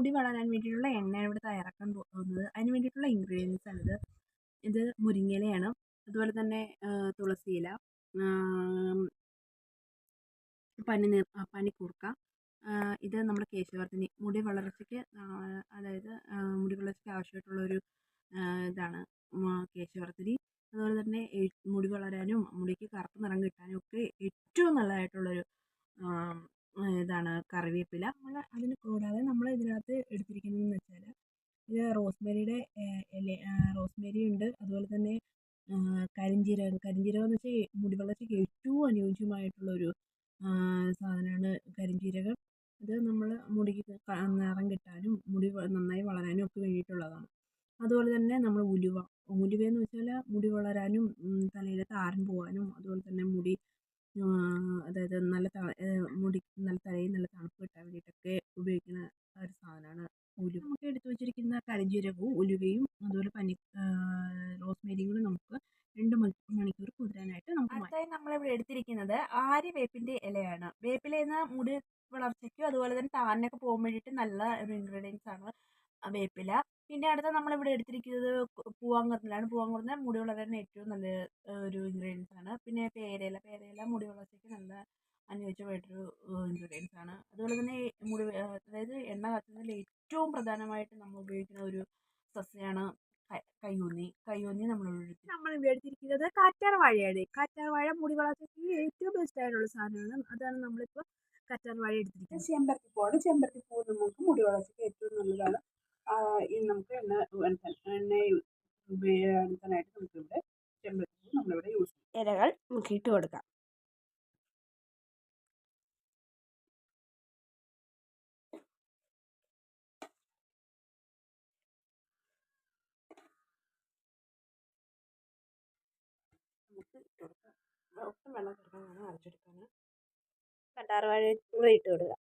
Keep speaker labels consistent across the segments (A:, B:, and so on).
A: മുടി വളരാൻ വേണ്ടിയിട്ടുള്ള എണ്ണയാണ് ഇവിടെ തയ്യാറാക്കാൻ പോകുന്നത്. അതിന് വേണ്ടിയിട്ടുള്ള ഇൻഗ്രീഡിയൻസ് ആണിത്. ഇത് മുരിങ്ങയിലയാണ്. അതുപോലെ തന്നെ തുളസിയില, പനിക്കൂർക്ക, ഇത് നമ്മുടെ കേശവർദ്ധിനി, മുടി വളർച്ചയ്ക്ക് അതായത് മുടി വളർച്ചയ്ക്ക് ആവശ്യമായിട്ടുള്ളൊരു ഇതാണ് കേശവർദ്ധിനി. അതുപോലെ തന്നെ മുടി വളരാനും മുടിക്ക് കറുത്ത നിറം കിട്ടാനും ഒക്കെ ഏറ്റവും നല്ലതായിട്ടുള്ളൊരു ഇതാണ് കറിവേപ്പില. അതിന് കൂടാതെ നമ്മൾ ഇതിനകത്ത് എടുത്തിരിക്കുന്നതെന്ന് വെച്ചാൽ ഇത് റോസ്മേരിയുടെ റോസ്മേരി ഉണ്ട്. അതുപോലെ തന്നെ കരിഞ്ജീരകം എന്ന് വെച്ചാൽ മുടി വളർച്ചയ്ക്ക് ഏറ്റവും അനുയോജ്യമായിട്ടുള്ളൊരു സാധനമാണ് കരിഞ്ജീരകം. ഇത് നമ്മൾ മുടിക്ക് നിറം കിട്ടാനും മുടി നന്നായി വളരാനും ഒക്കെ വേണ്ടിയിട്ടുള്ളതാണ്. അതുപോലെ തന്നെ നമ്മൾ ഉലുവയെന്ന് വെച്ചാൽ മുടി വളരാനും തലയിലെ താരൻ പോകാനും അതുപോലെ തന്നെ മുടി അതായത് നല്ല തലയിൽ നല്ല തണുപ്പ് കിട്ടാൻ വേണ്ടിയിട്ടൊക്കെ ഉപയോഗിക്കുന്ന ഒരു സാധനമാണ് ഉലുവ. നമുക്ക് എടുത്തു വെച്ചിരിക്കുന്ന കരിഞ്ജീരകവും ഉലുവയും അതുപോലെ റോസ്മേരിയും കൂടി നമുക്ക് 2 മണിക്കൂർ കുതിരാനായിട്ട് നമുക്ക് അടുത്തായി നമ്മളിവിടെ എടുത്തിരിക്കുന്നത് ആര്യവേപ്പിൻ്റെ ഇലയാണ്. വേപ്പിലയെന്ന് മുടി വളർച്ചയ്ക്കും അതുപോലെ തന്നെ താരനൊക്കെ പോകാൻ വേണ്ടിയിട്ട് നല്ല ഒരു ഇൻഗ്രീഡിയൻസ് ആണ് വേപ്പില. പിന്നെ അടുത്ത നമ്മളിവിടെ എടുത്തിരിക്കുന്നത് പൂവാങ്കുരുന്നിലാണ്. പൂവാങ്കുരുന്ന് മുടി വളരാൻ ഏറ്റവും നല്ല ഒരു ഇൻഗ്രീഡിയൻസ് ആണ്. പിന്നെ പേരയില മുടി വളർച്ചയ്ക്ക് നല്ല അനുയോജ്യമായിട്ടൊരു ഇൻഗ്രീഡിയൻസ് ആണ്. അതുപോലെ തന്നെ അതായത് എണ്ണ കാച്ചുന്നതിൽ ഏറ്റവും പ്രധാനമായിട്ട് നമ്മൾ ഉപയോഗിക്കുന്ന ഒരു സസ്യമാണ് കയ്യോന്നി നമ്മളിവിടെ എടുത്തിരിക്കുന്നത് കറ്റാർവാഴയാണ്. കറ്റാർവാഴ മുടി വളർച്ചയ്ക്ക് ഏറ്റവും ബെസ്റ്റ് ആയിട്ടുള്ള സാധനമാണ്. അതാണ് നമ്മളിപ്പോൾ കറ്റാർവാഴ എടുത്തിരിക്കുന്നത്. ചെമ്പരത്തിപ്പൂ നമുക്ക് മുടി വളർച്ചയ്ക്ക് ഏറ്റവും നല്ലതാണ്. നമുക്ക് എണ്ണ ഉപയോഗിക്കാനായിട്ട് നമുക്കിവിടെ ചെമ്പരത്തിപ്പൂ നമ്മളിവിടെ യൂസ് ചെയ്യും. ഇലകൾ നമുക്ക് ഇട്ട് കൊടുക്കാം. നമുക്ക് ഇട്ട് കൊടുക്കാം. ഒട്ടും വെള്ളം ചേർക്കാനാണ് അരച്ചെടുക്കാൻ. കറ്റാർവാഴ കൂടെ ഇട്ട് കൊടുക്കുക.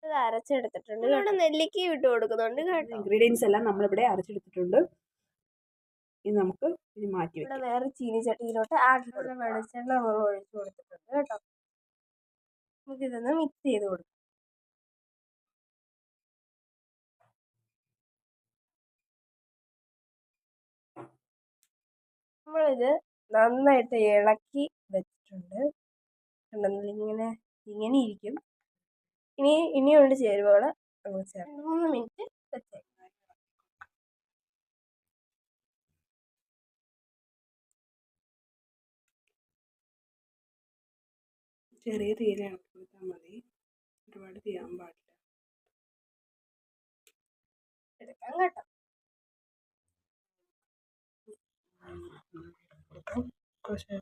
A: ഇത് അരച്ചെടുത്തിട്ടുണ്ട്. ഇവിടെ നെല്ലിക്ക ഇട്ട് കൊടുക്കുന്നുണ്ട് കേട്ടോ. ഇൻഗ്രീഡിയൻസ് എല്ലാം നമ്മളിവിടെ അരച്ചെടുത്തിട്ടുണ്ട്. ഇത് നമുക്ക് ഇനി മാറ്റി വെക്കാം. വേറെ ചീനിച്ചട്ടിയിലോട്ട് വെളിച്ചെണ്ണ നമ്മൾ ഒഴിച്ചു കൊടുത്തിട്ടുണ്ട് കേട്ടോ. നമുക്കിതൊന്ന് മിക്സ് ചെയ്ത് കൊടുക്കാം. നമ്മളിത് നന്നായിട്ട് ഇളക്കി വെച്ചിട്ടുണ്ട്. ഇങ്ങനെ ഇരിക്കും. ഇനിയുണ്ട് ചേരുവകൾ. 3 മിനിറ്റ് വെച്ചേക്കാം. ചെറിയ തീരെ ഇളക്കി കൊടുത്താൽ മതി, ഒരുപാട് തീയാൻ പാടില്ല. എടുക്കാം കേട്ടോ. കുറച്ച്